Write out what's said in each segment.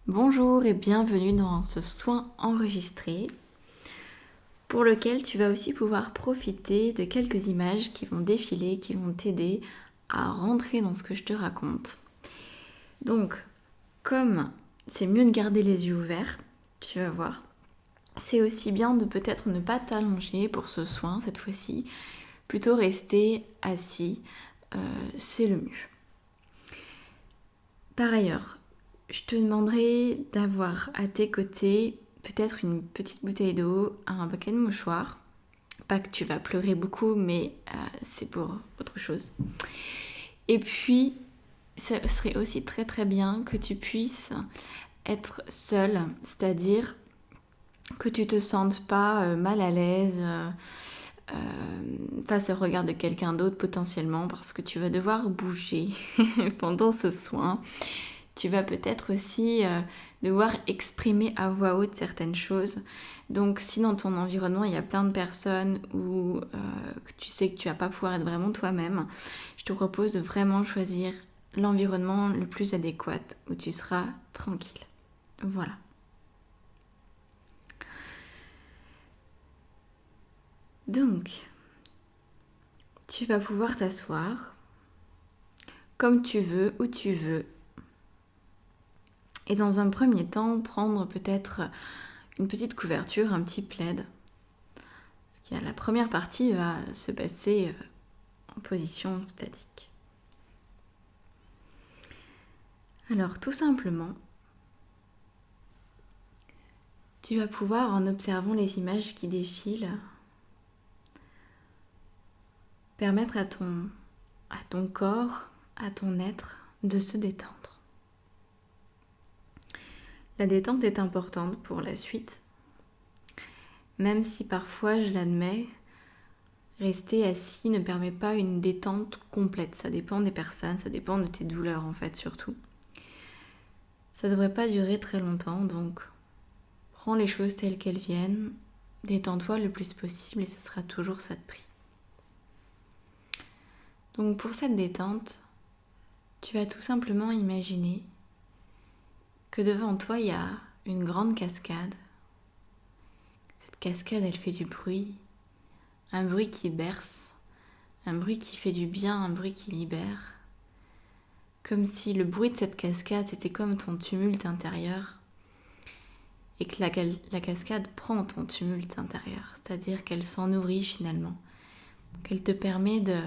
Bonjour et bienvenue dans ce soin enregistré pour lequel tu vas aussi pouvoir profiter de quelques images qui vont défiler, qui vont t'aider à rentrer dans ce que je te raconte. Donc, comme c'est mieux de garder les yeux ouverts, tu vas voir, c'est aussi bien de peut-être ne pas t'allonger pour ce soin cette fois-ci, plutôt rester assis, c'est le mieux. Par ailleurs, je te demanderai d'avoir à tes côtés peut-être une petite bouteille d'eau, un paquet de mouchoirs. Pas que tu vas pleurer beaucoup, mais c'est pour autre chose. Et puis, ça serait aussi très très bien que tu puisses être seul, c'est-à-dire que tu te sentes pas mal à l'aise face au regard de quelqu'un d'autre potentiellement, parce que tu vas devoir bouger pendant ce soin. Tu vas peut-être aussi devoir exprimer à voix haute certaines choses. Donc si dans ton environnement il y a plein de personnes où que tu sais que tu vas pas pouvoir être vraiment toi-même, je te propose de vraiment choisir l'environnement le plus adéquat où tu seras tranquille. Voilà. Donc, tu vas pouvoir t'asseoir comme tu veux, où tu veux. Et dans un premier temps, prendre peut-être une petite couverture, un petit plaid. La première partie va se passer en position statique. Alors tout simplement, tu vas pouvoir, en observant les images qui défilent, permettre à ton corps, à ton être, de se détendre. La détente est importante pour la suite, même si parfois, je l'admets, rester assis ne permet pas une détente complète. Ça dépend des personnes, ça dépend de tes douleurs en fait surtout. Ça ne devrait pas durer très longtemps, donc prends les choses telles qu'elles viennent, détends-toi le plus possible et ce sera toujours ça de prix. Donc pour cette détente, tu vas tout simplement imaginer que devant toi il y a une grande cascade. Cette cascade elle fait du bruit, un bruit qui berce, un bruit qui fait du bien, un bruit qui libère. Comme si le bruit de cette cascade c'était comme ton tumulte intérieur et que la cascade prend ton tumulte intérieur, c'est-à-dire qu'elle s'en nourrit finalement, qu'elle te permet de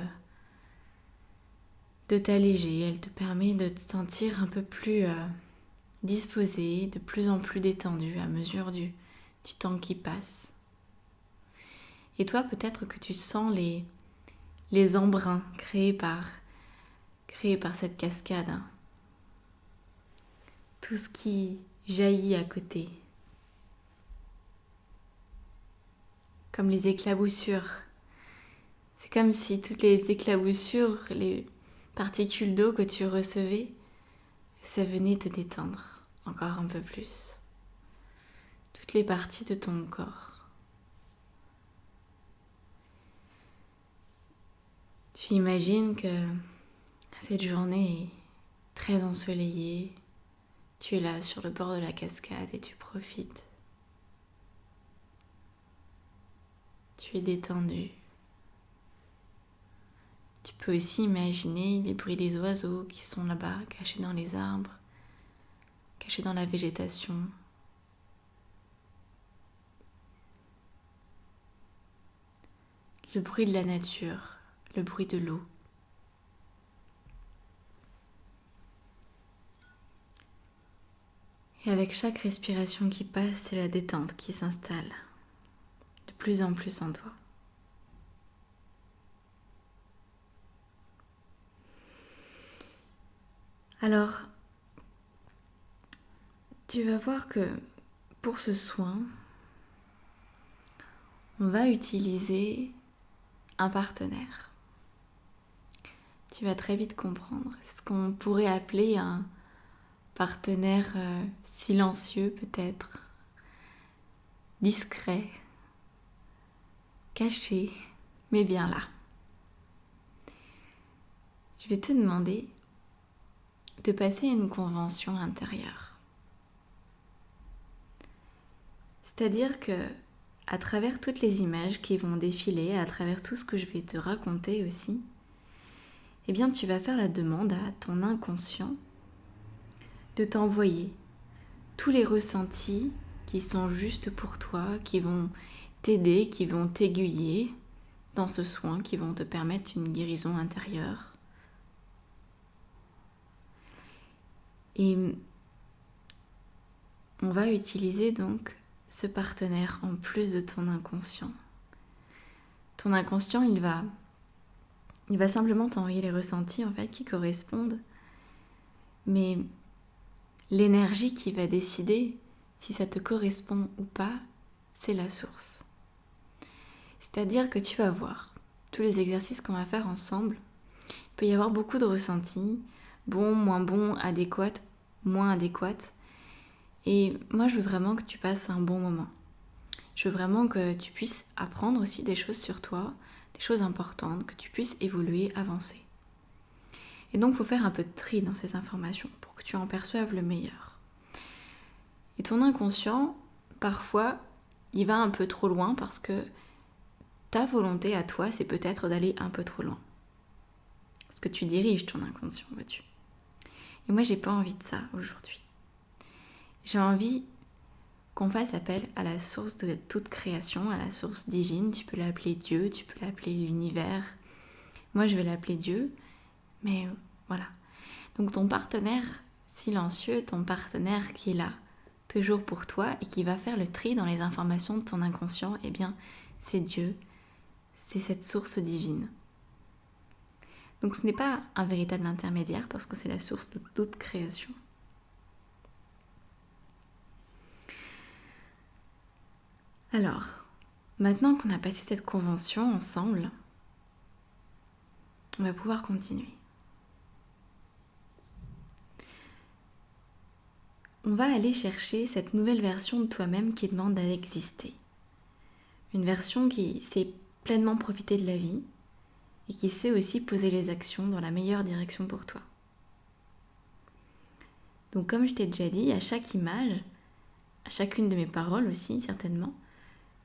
t'alléger, elle te permet de te sentir un peu plus disposé, de plus en plus détendu à mesure du temps qui passe. Et toi, peut-être que tu sens les embruns créés par cette cascade. Hein. Tout ce qui jaillit à côté. Comme les éclaboussures. C'est comme si toutes les éclaboussures, les particules d'eau que tu recevais, ça venait te détendre encore un peu plus. Toutes les parties de ton corps. Tu imagines que cette journée est très ensoleillée. Tu es là sur le bord de la cascade et tu profites. Tu es détendu. Tu peux aussi imaginer les bruits des oiseaux qui sont là-bas, cachés dans les arbres, cachés dans la végétation. Le bruit de la nature, le bruit de l'eau. Et avec chaque respiration qui passe, c'est la détente qui s'installe de plus en plus en toi. Alors, tu vas voir que pour ce soin, on va utiliser un partenaire. Tu vas très vite comprendre. C'est ce qu'on pourrait appeler un partenaire silencieux peut-être, discret, caché, mais bien là. Je vais te demander de passer une convention intérieure. C'est-à-dire que à travers toutes les images qui vont défiler, à travers tout ce que je vais te raconter aussi, eh bien tu vas faire la demande à ton inconscient de t'envoyer tous les ressentis qui sont justes pour toi, qui vont t'aider, qui vont t'aiguiller dans ce soin, qui vont te permettre une guérison intérieure. Et on va utiliser donc ce partenaire en plus de ton inconscient. Ton inconscient, il va simplement t'envoyer les ressentis en fait qui correspondent, mais l'énergie qui va décider si ça te correspond ou pas, c'est la source. C'est-à-dire que tu vas voir tous les exercices qu'on va faire ensemble. Il peut y avoir beaucoup de ressentis, bons, moins bons, adéquats, moins adéquats. Et moi, je veux vraiment que tu passes un bon moment. Je veux vraiment que tu puisses apprendre aussi des choses sur toi, des choses importantes, que tu puisses évoluer, avancer. Et donc, il faut faire un peu de tri dans ces informations pour que tu en perçoives le meilleur. Et ton inconscient, parfois, il va un peu trop loin parce que ta volonté à toi, c'est peut-être d'aller un peu trop loin. Parce que tu diriges ton inconscient, vois-tu. Et moi, j'ai pas envie de ça aujourd'hui. J'ai envie qu'on fasse appel à la source de toute création, à la source divine. Tu peux l'appeler Dieu, tu peux l'appeler l'univers. Moi, je vais l'appeler Dieu, mais voilà. Donc ton partenaire silencieux, ton partenaire qui est là, toujours pour toi, et qui va faire le tri dans les informations de ton inconscient, eh bien, c'est Dieu, c'est cette source divine. Donc ce n'est pas un véritable intermédiaire, parce que c'est la source de toute création. Alors, maintenant qu'on a passé cette convention ensemble, on va pouvoir continuer. On va aller chercher cette nouvelle version de toi-même qui demande à exister. Une version qui sait pleinement profiter de la vie et qui sait aussi poser les actions dans la meilleure direction pour toi. Donc comme je t'ai déjà dit, à chaque image, à chacune de mes paroles aussi certainement,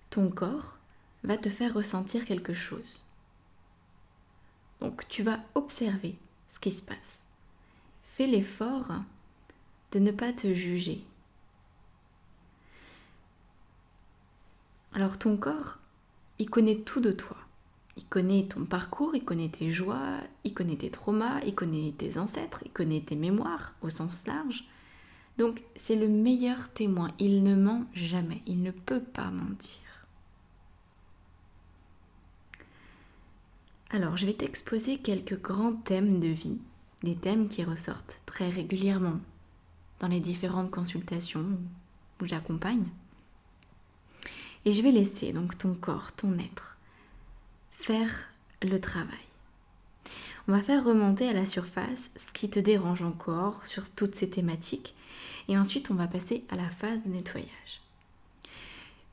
ton corps va te faire ressentir quelque chose. Donc tu vas observer ce qui se passe. Fais l'effort de ne pas te juger. Alors ton corps, il connaît tout de toi. Il connaît ton parcours, il connaît tes joies, il connaît tes traumas, il connaît tes ancêtres, il connaît tes mémoires au sens large. Donc c'est le meilleur témoin, il ne ment jamais, il ne peut pas mentir. Alors je vais t'exposer quelques grands thèmes de vie, des thèmes qui ressortent très régulièrement dans les différentes consultations où j'accompagne. Et je vais laisser donc ton corps, ton être, faire le travail. On va faire remonter à la surface ce qui te dérange encore sur toutes ces thématiques et ensuite on va passer à la phase de nettoyage.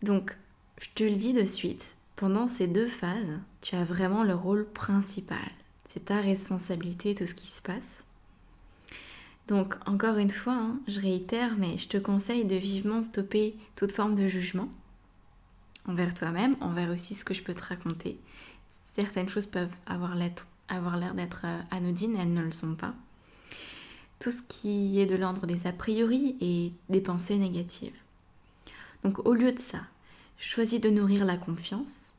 Donc, je te le dis de suite, pendant ces 2 phases, tu as vraiment le rôle principal. C'est ta responsabilité tout ce qui se passe. Donc, encore une fois, je réitère, mais je te conseille de vivement stopper toute forme de jugement envers toi-même, envers aussi ce que je peux te raconter. Certaines choses peuvent avoir l'air d'être anodines, elles ne le sont pas. Tout ce qui est de l'ordre des a priori et des pensées négatives. Donc au lieu de ça, choisis de nourrir la confiance,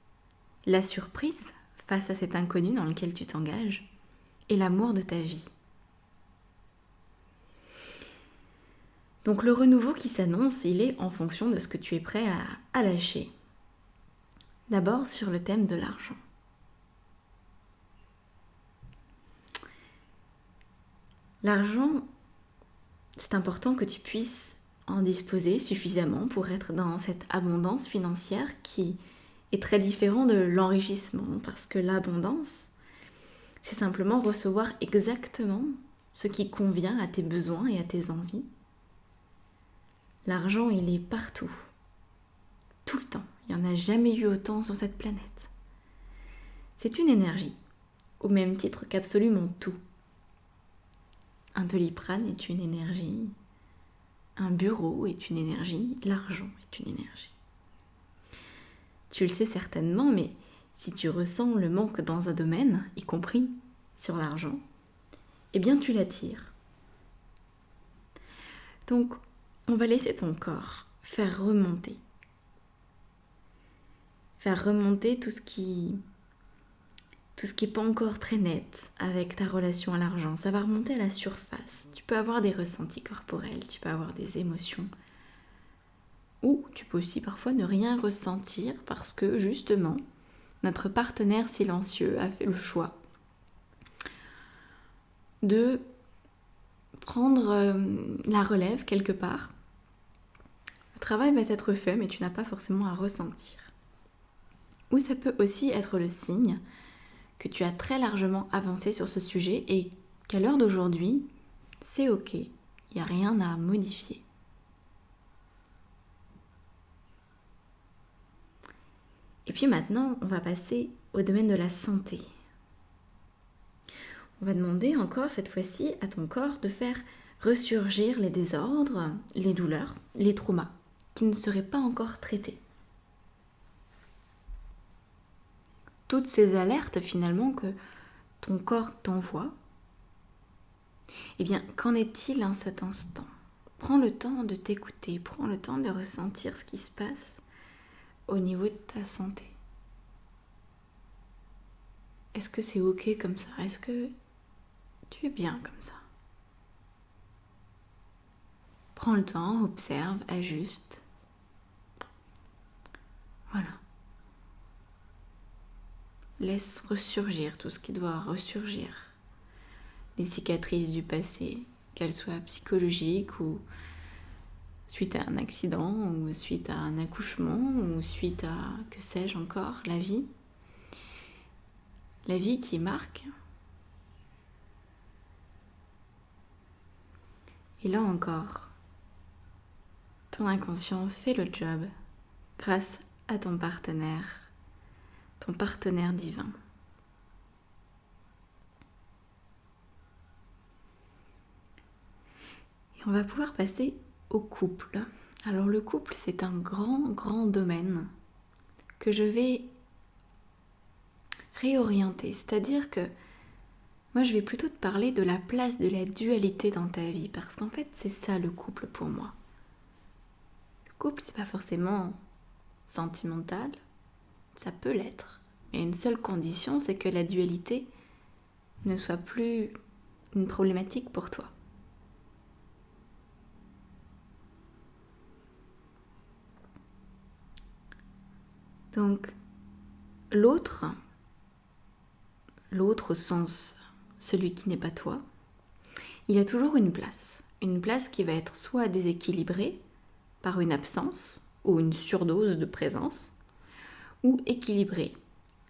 la surprise face à cet inconnu dans lequel tu t'engages et l'amour de ta vie. Donc le renouveau qui s'annonce, il est en fonction de ce que tu es prêt à lâcher. D'abord sur le thème de l'argent. L'argent, c'est important que tu puisses en disposer suffisamment pour être dans cette abondance financière qui est très différente de l'enrichissement, parce que l'abondance, c'est simplement recevoir exactement ce qui convient à tes besoins et à tes envies. L'argent, il est partout, tout le temps. Il n'y en a jamais eu autant sur cette planète. C'est une énergie, au même titre qu'absolument tout. Un Doliprane est une énergie, un bureau est une énergie, l'argent est une énergie. Tu le sais certainement, mais si tu ressens le manque dans un domaine, y compris sur l'argent, eh bien tu l'attires. Donc, on va laisser ton corps faire remonter tout ce qui est pas encore très net avec ta relation à l'argent. Ça va remonter à la surface. Tu peux avoir des ressentis corporels, tu peux avoir des émotions. Ou tu peux aussi parfois ne rien ressentir parce que justement, notre partenaire silencieux a fait le choix de prendre la relève quelque part. Le travail va être fait, mais tu n'as pas forcément à ressentir. Ou ça peut aussi être le signe que tu as très largement avancé sur ce sujet et qu'à l'heure d'aujourd'hui, c'est ok, il n'y a rien à modifier. Et puis maintenant, on va passer au domaine de la santé. On va demander encore cette fois-ci à ton corps de faire ressurgir les désordres, les douleurs, les traumas qui ne seraient pas encore traités. Toutes ces alertes finalement que ton corps t'envoie, eh bien, qu'en est-il en cet instant ? Prends le temps de t'écouter, prends le temps de ressentir ce qui se passe au niveau de ta santé. Est-ce que c'est ok comme ça ? Est-ce que tu es bien comme ça ? Prends le temps, observe, ajuste. Voilà. Laisse ressurgir tout ce qui doit ressurgir. Les cicatrices du passé, qu'elles soient psychologiques ou suite à un accident ou suite à un accouchement ou suite à, que sais-je encore, la vie. La vie qui marque. Et là encore, ton inconscient fait le job grâce à ton partenaire divin. Et on va pouvoir passer au couple. Alors le couple, c'est un grand domaine que je vais réorienter. C'est-à-dire que moi, je vais plutôt te parler de la place de la dualité dans ta vie. Parce qu'en fait, c'est ça le couple pour moi. Le couple, c'est pas forcément sentimental. Ça peut l'être. Mais une seule condition, c'est que la dualité ne soit plus une problématique pour toi. Donc, l'autre au sens, celui qui n'est pas toi, il a toujours une place qui va être soit déséquilibrée par une absence ou une surdose de présence, ou équilibrée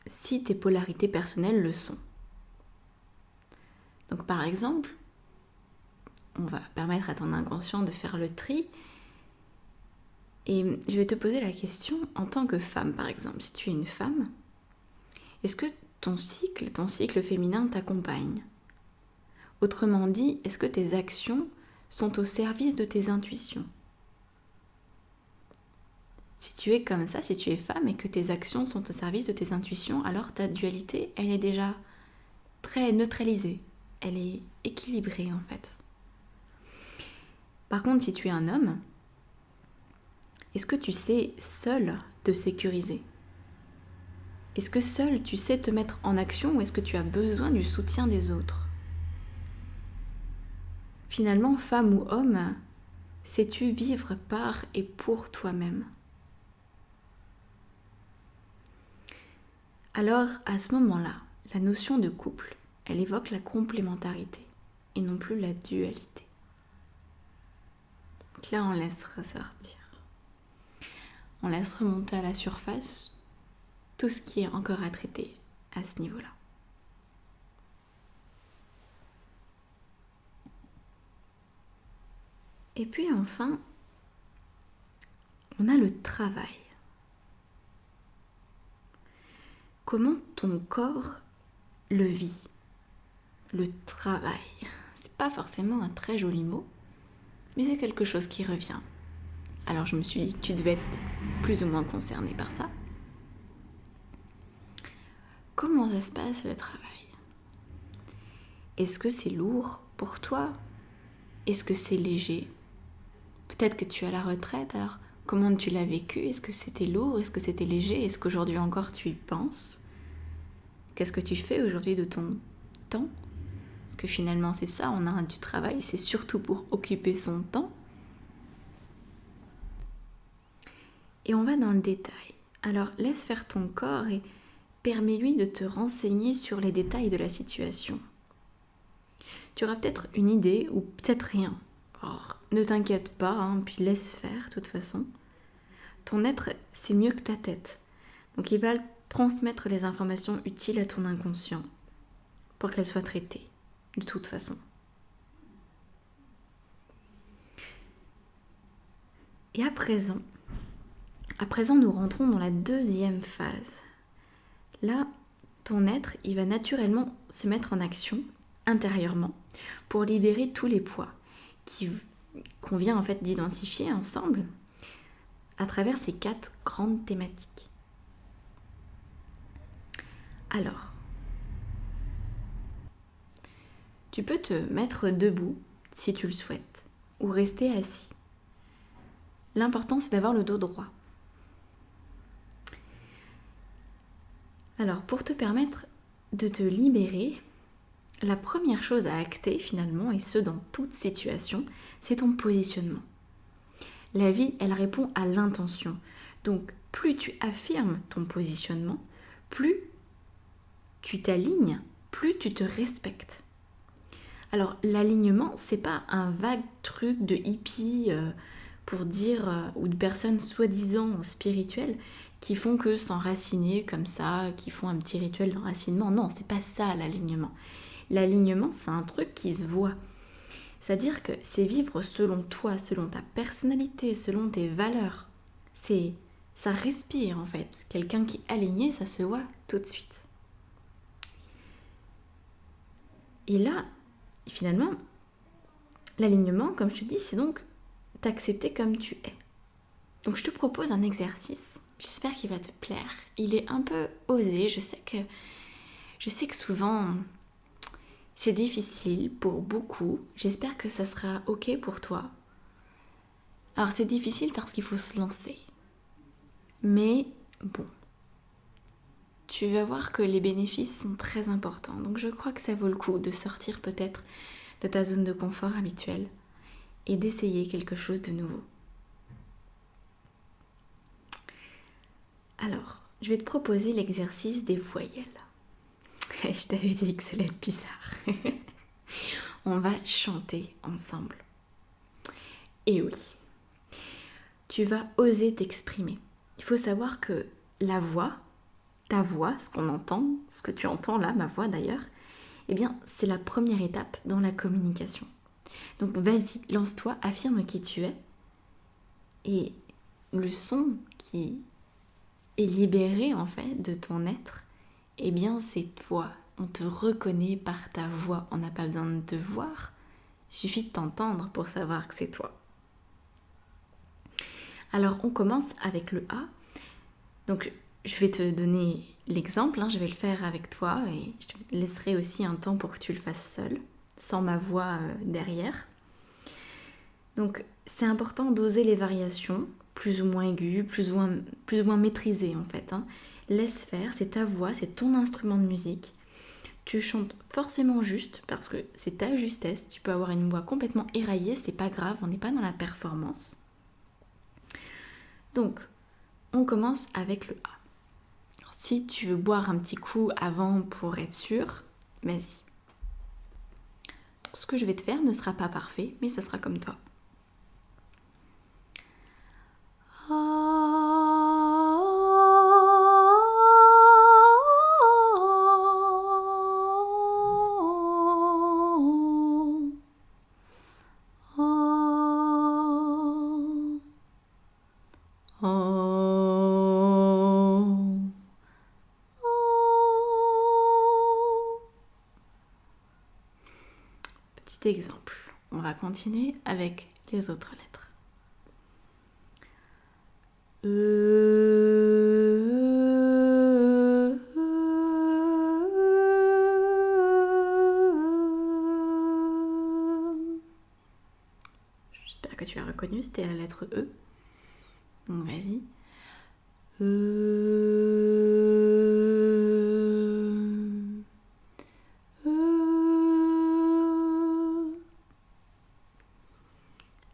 si tes polarités personnelles le sont. Donc par exemple, on va permettre à ton inconscient de faire le tri. Et je vais te poser la question, en tant que femme par exemple, si tu es une femme, est-ce que ton cycle féminin t'accompagne ? Autrement dit, est-ce que tes actions sont au service de tes intuitions ? Si tu es comme ça, si tu es femme et que tes actions sont au service de tes intuitions, alors ta dualité, elle est déjà très neutralisée, elle est équilibrée en fait. Par contre, si tu es un homme, est-ce que tu sais seul te sécuriser ? Est-ce que seul tu sais te mettre en action ou est-ce que tu as besoin du soutien des autres ? Finalement, femme ou homme, sais-tu vivre par et pour toi-même ? Alors, à ce moment-là, la notion de couple, elle évoque la complémentarité et non plus la dualité. Donc là, on laisse ressortir. On laisse remonter à la surface tout ce qui est encore à traiter à ce niveau-là. Et puis enfin, on a le travail. Comment ton corps le vit ? Le travail. C'est pas forcément un très joli mot, mais c'est quelque chose qui revient. Alors je me suis dit que tu devais être plus ou moins concerné par ça. se passe le travail? Est-ce que c'est lourd pour toi? Est-ce que c'est léger? Peut-être que tu es à la retraite, alors comment tu l'as vécu? Est-ce que c'était lourd? Est-ce que c'était léger? Est-ce qu'aujourd'hui encore tu y penses? Qu'est-ce que tu fais aujourd'hui de ton temps? Parce que finalement c'est ça, on a du travail, c'est surtout pour occuper son temps. Et on va dans le détail. Alors laisse faire ton corps et permets-lui de te renseigner sur les détails de la situation. Tu auras peut-être une idée ou peut-être rien. Alors, ne t'inquiète pas, hein, puis laisse faire, de toute façon. Ton être, c'est mieux que ta tête. Donc il va transmettre les informations utiles à ton inconscient pour qu'elles soient traitées, de toute façon. Et à présent, nous rentrons dans la deuxième phase. Là, ton être, il va naturellement se mettre en action intérieurement pour libérer tous les poids qu'on vient en fait d'identifier ensemble à travers ces 4 grandes thématiques. Alors, tu peux te mettre debout si tu le souhaites ou rester assis. L'important, c'est d'avoir le dos droit. Alors, pour te permettre de te libérer, la première chose à acter finalement, et ce dans toute situation, c'est ton positionnement. La vie, elle répond à l'intention. Donc, plus tu affirmes ton positionnement, plus tu t'alignes, plus tu te respectes. Alors, l'alignement, c'est pas un vague truc de hippie pour dire, ou de personnes soi-disant spirituelles qui font que s'enraciner comme ça, qui font un petit rituel d'enracinement. Non, c'est pas ça l'alignement. L'alignement, c'est un truc qui se voit. C'est-à-dire que c'est vivre selon toi, selon ta personnalité, selon tes valeurs. Ça respire en fait. Quelqu'un qui est aligné, ça se voit tout de suite. Et là, finalement, l'alignement, comme je te dis, c'est donc t'accepter comme tu es. Donc je te propose un exercice. J'espère qu'il va te plaire. Il est un peu osé. Je sais que souvent c'est difficile pour beaucoup. J'espère que ça sera ok pour toi. Alors c'est difficile parce qu'il faut se lancer. Mais bon, tu vas voir que les bénéfices sont très importants. Donc je crois que ça vaut le coup de sortir peut-être de ta zone de confort habituelle et d'essayer quelque chose de nouveau. Alors, je vais te proposer l'exercice des voyelles. Je t'avais dit que ça allait être bizarre. On va chanter ensemble. Et oui, tu vas oser t'exprimer. Il faut savoir que la voix, ta voix, ce qu'on entend, ce que tu entends là, ma voix d'ailleurs, eh bien, c'est la première étape dans la communication. Donc vas-y, lance-toi, affirme qui tu es. Et le son qui est libéré en fait de ton être, eh bien c'est toi. On te reconnaît par ta voix. On n'a pas besoin de te voir. Il suffit de t'entendre pour savoir que c'est toi. Alors on commence avec le A. Donc je vais te donner l'exemple, je vais le faire avec toi et je te laisserai aussi un temps pour que tu le fasses seul, sans ma voix derrière. Donc c'est important d'oser les variations, plus ou moins aiguës, plus ou moins maîtrisées en fait. Laisse faire, c'est ta voix, c'est ton instrument de musique. Tu chantes forcément juste parce que c'est ta justesse. Tu peux avoir une voix complètement éraillée, c'est pas grave, on n'est pas dans la performance. Donc, on commence avec le A. Alors, si tu veux boire un petit coup avant pour être sûr, vas-y. Ce que je vais te faire ne sera pas parfait, mais ça sera comme toi. Petit exemple. On va continuer avec les autres lettres. J'espère que tu as reconnu, c'était la lettre E. Donc vas-y.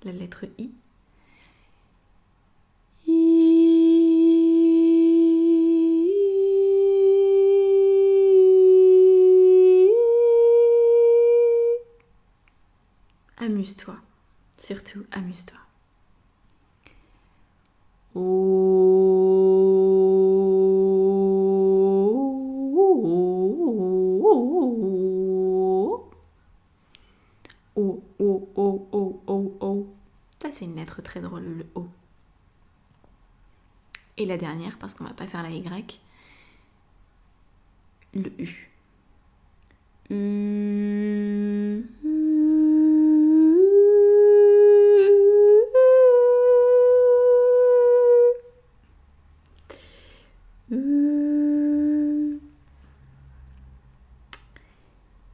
La lettre I. Amuse-toi, surtout amuse-toi. Ça, c'est une lettre très drôle, le O. Et la dernière, parce qu'on va pas faire la Y, le U.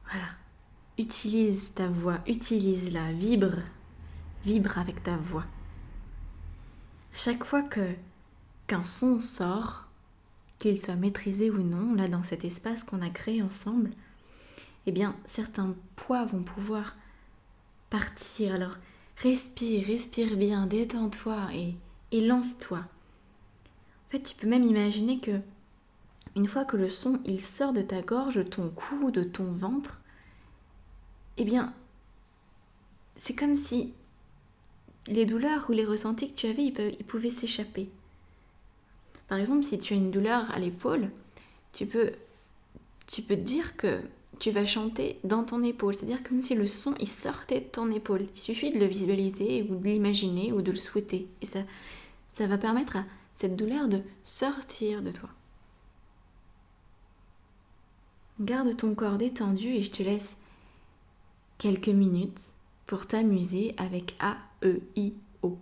Voilà. Utilise ta voix, utilise-la, vibre avec ta voix. Chaque fois qu'un son sort, qu'il soit maîtrisé ou non, là dans cet espace qu'on a créé ensemble, eh bien certains poids vont pouvoir partir. Alors respire bien, détends-toi et lance-toi. En fait, tu peux même imaginer que une fois que le son il sort de ta gorge, de ton cou, de ton ventre, eh bien c'est comme si les douleurs ou les ressentis que tu avais, ils pouvaient s'échapper. Par exemple, si tu as une douleur à l'épaule, tu peux te dire que tu vas chanter dans ton épaule. C'est-à-dire comme si le son, il sortait de ton épaule. Il suffit de le visualiser ou de l'imaginer ou de le souhaiter. Et ça va permettre à cette douleur de sortir de toi. Garde ton corps détendu et je te laisse quelques minutes pour t'amuser avec A, E, I, O.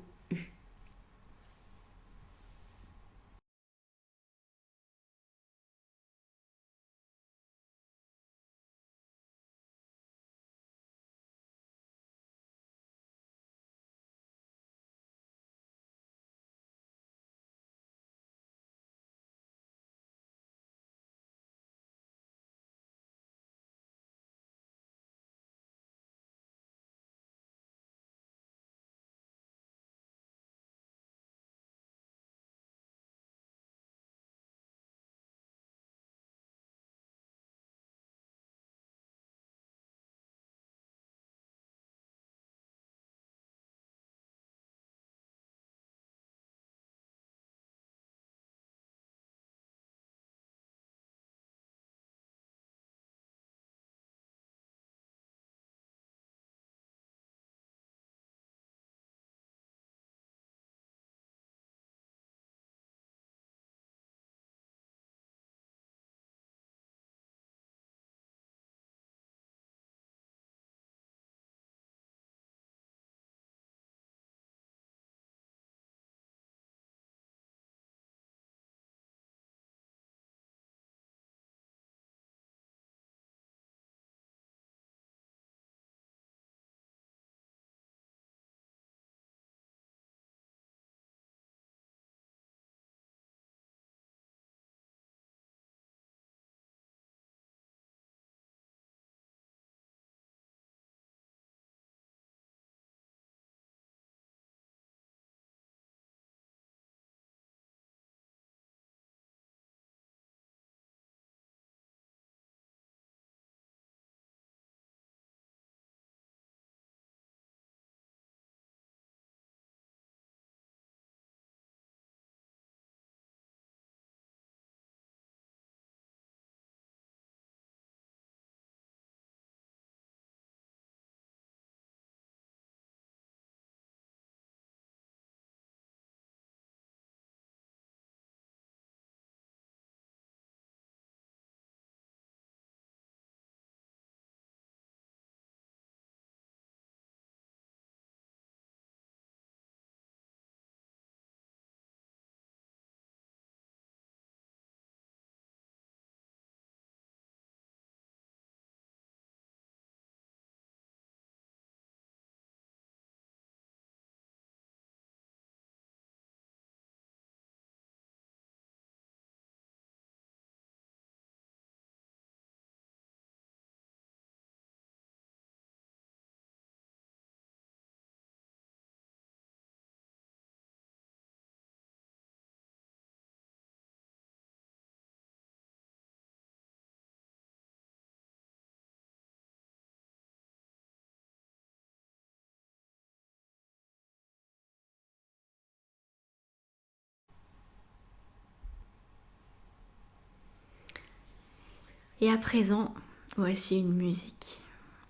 Et à présent, voici une musique.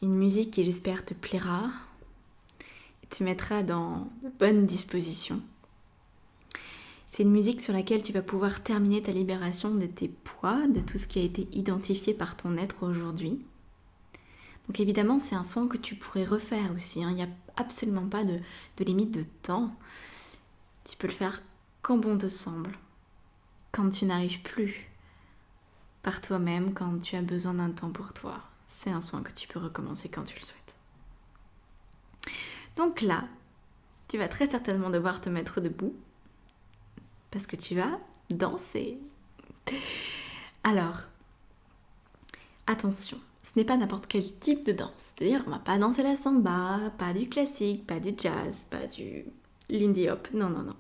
Une musique qui j'espère te plaira et te mettra dans de bonnes dispositions. C'est une musique sur laquelle tu vas pouvoir terminer ta libération de tes poids, de tout ce qui a été identifié par ton être aujourd'hui. Donc évidemment, c'est un son que tu pourrais refaire aussi. Il n'y a absolument pas de limite de temps. Tu peux le faire quand bon te semble. Quand tu n'arrives plus par toi-même, quand tu as besoin d'un temps pour toi. C'est un son que tu peux recommencer quand tu le souhaites. Donc là, tu vas très certainement devoir te mettre debout parce que tu vas danser. Alors, attention, ce n'est pas n'importe quel type de danse. C'est-à-dire, on va pas danser la samba, pas du classique, pas du jazz, pas du lindy hop. Non, non, non.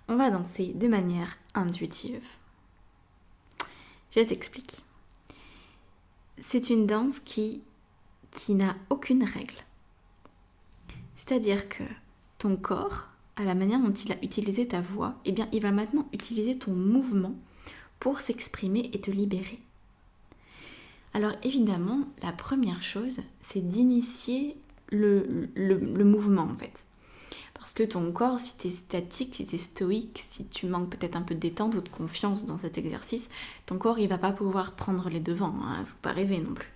On va danser de manière intuitive. Je t'explique. C'est une danse qui n'a aucune règle. C'est-à-dire que ton corps, à la manière dont il a utilisé ta voix, eh bien, il va maintenant utiliser ton mouvement pour s'exprimer et te libérer. Alors évidemment, la première chose, c'est d'initier le mouvement en fait. Parce que ton corps, si tu es statique, si tu es stoïque, si tu manques peut-être un peu de détente ou de confiance dans cet exercice, ton corps, il va pas pouvoir prendre les devants, hein, faut pas rêver non plus.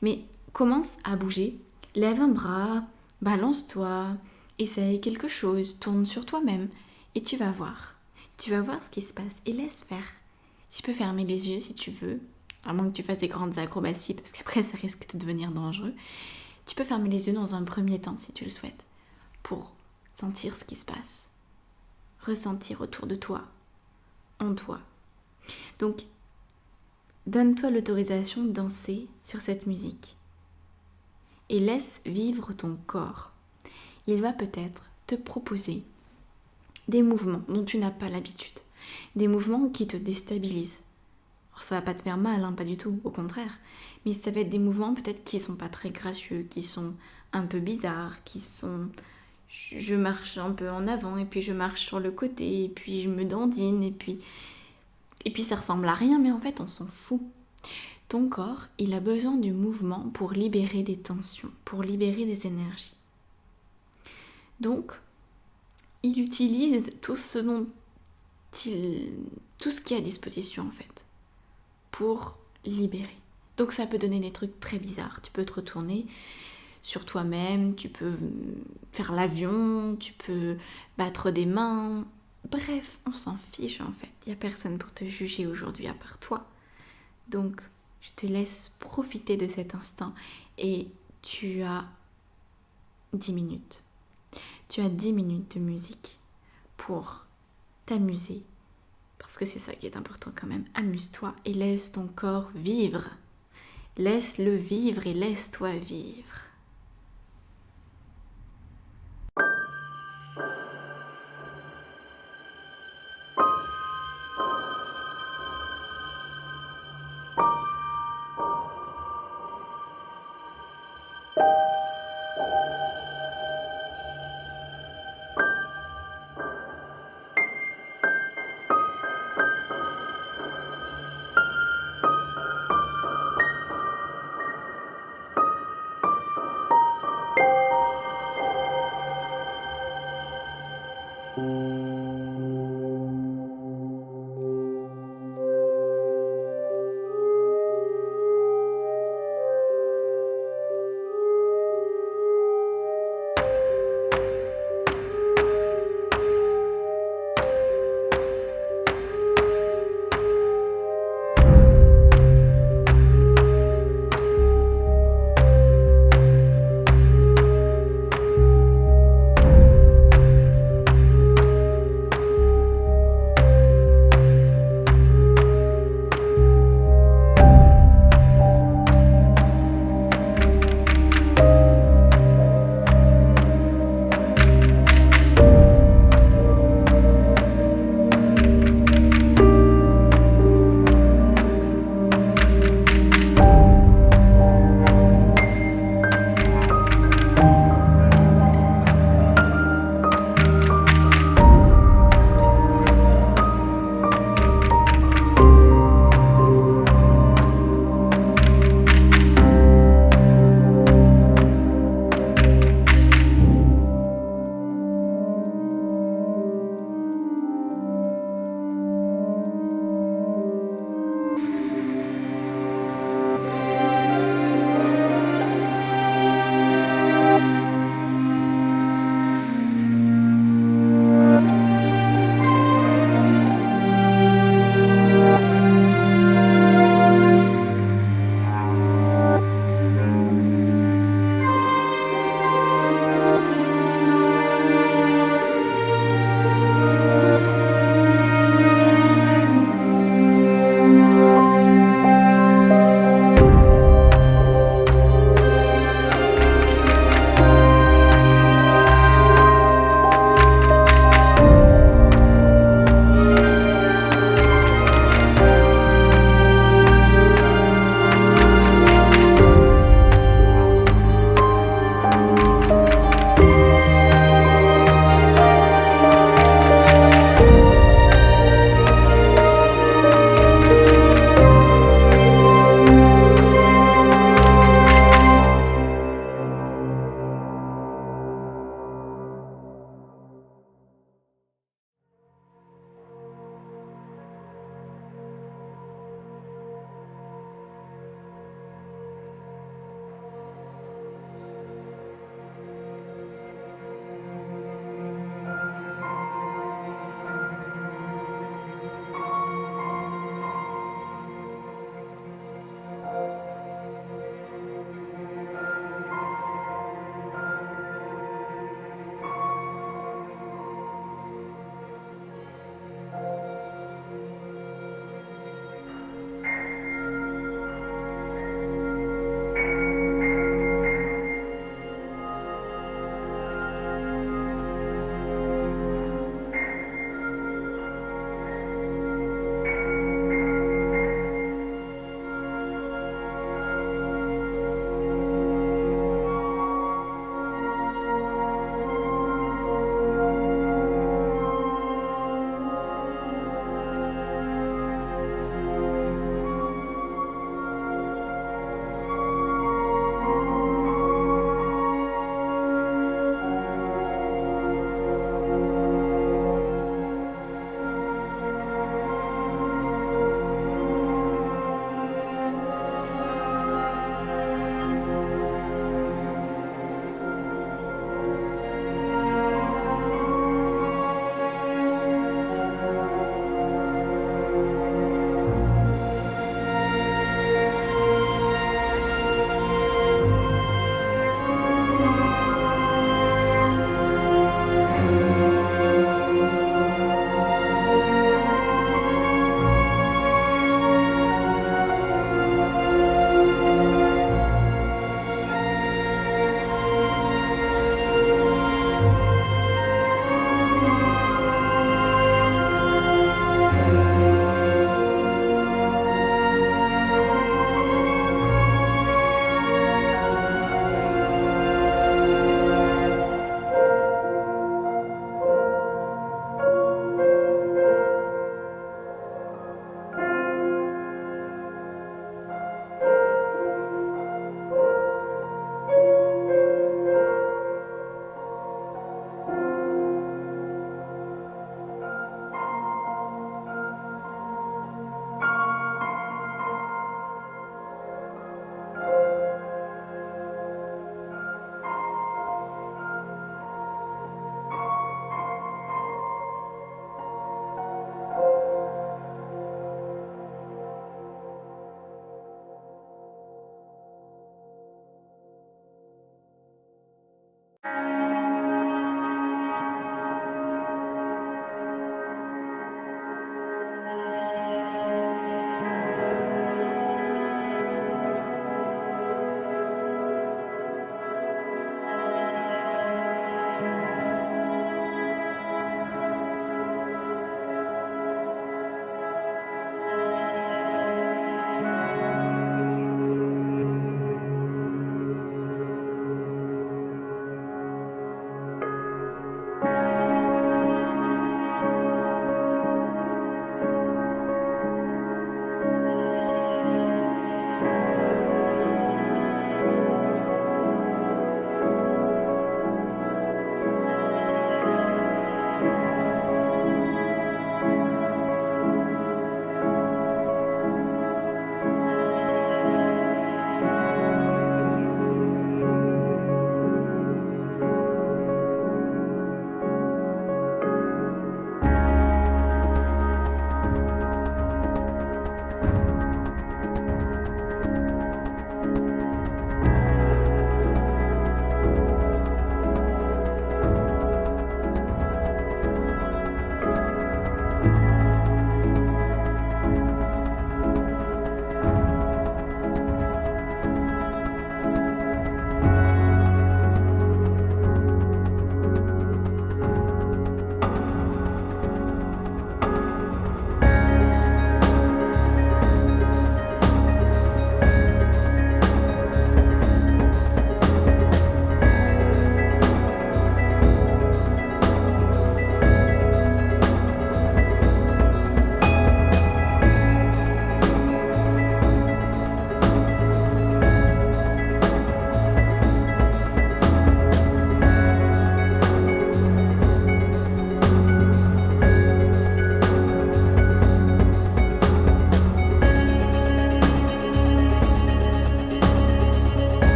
Mais commence à bouger, lève un bras, balance-toi, essaye quelque chose, tourne sur toi-même et tu vas voir. Tu vas voir ce qui se passe et laisse faire. Tu peux fermer les yeux si tu veux, à moins que tu fasses des grandes acrobaties parce qu'après ça risque de devenir dangereux. Tu peux fermer les yeux dans un premier temps si tu le souhaites, pour sentir ce qui se passe, ressentir autour de toi, en toi. Donc, donne-toi l'autorisation de danser sur cette musique et laisse vivre ton corps. Il va peut-être te proposer des mouvements dont tu n'as pas l'habitude, des mouvements qui te déstabilisent. Alors ça va pas te faire mal, hein, pas du tout, au contraire, mais ça va être des mouvements peut-être qui sont pas très gracieux, qui sont un peu bizarres, qui sont... Je marche un peu en avant et puis je marche sur le côté et puis je me dandine et puis ça ressemble à rien, mais en fait on s'en fout. Ton corps, il a besoin du mouvement pour libérer des tensions, pour libérer des énergies. Donc, il utilise tout ce qui est à disposition en fait, pour libérer. Donc ça peut donner des trucs très bizarres. Tu peux te retourner sur toi-même, tu peux faire l'avion, tu peux battre des mains. Bref, on s'en fiche en fait. Il n'y a personne pour te juger aujourd'hui à part toi. Donc, je te laisse profiter de cet instant et tu as 10 minutes. Tu as 10 minutes de musique pour t'amuser. Parce que c'est ça qui est important quand même. Amuse-toi et laisse ton corps vivre. Laisse-le vivre et laisse-toi vivre.